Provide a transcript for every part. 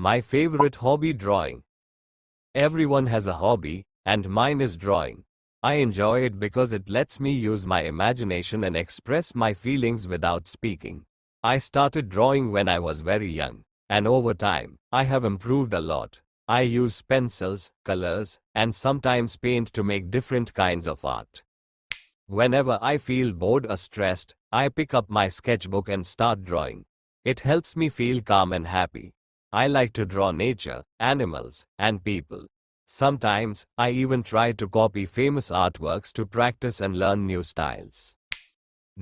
My favorite hobby, drawing. Everyone has a hobby, and mine is drawing. I enjoy it because it lets me use my imagination and express my feelings without speaking. I started drawing when I was very young, and over time, I have improved a lot. I use pencils, colors, and sometimes paint to make different kinds of art. Whenever I feel bored or stressed, I pick up my sketchbook and start drawing. It helps me feel calm and happy. I like to draw nature, animals, and people. Sometimes, I even try to copy famous artworks to practice and learn new styles.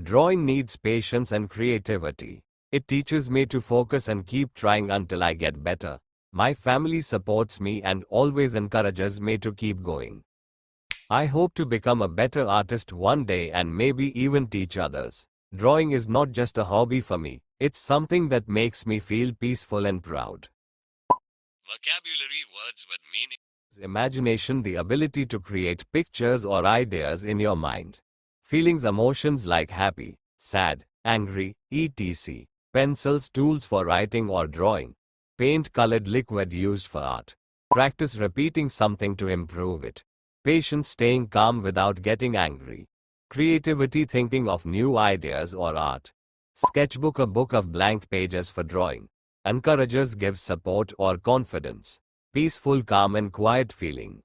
Drawing needs patience and creativity. It teaches me to focus and keep trying until I get better. My family supports me and always encourages me to keep going. I hope to become a better artist one day and maybe even teach others. Drawing is not just a hobby for me, it's something that makes me feel peaceful and proud. Vocabulary: words with meaning. Imagination: the ability to create pictures or ideas in your mind. Feelings: emotions like happy, sad, angry, etc. Pencils: tools for writing or drawing. Paint: colored liquid used for art. Practice: repeating something to improve it. Patience: staying calm without getting angry. Creativity: thinking of new ideas or art. Sketchbook: a book of blank pages for drawing. Encourages: gives support or confidence. Peaceful: calm and quiet feeling.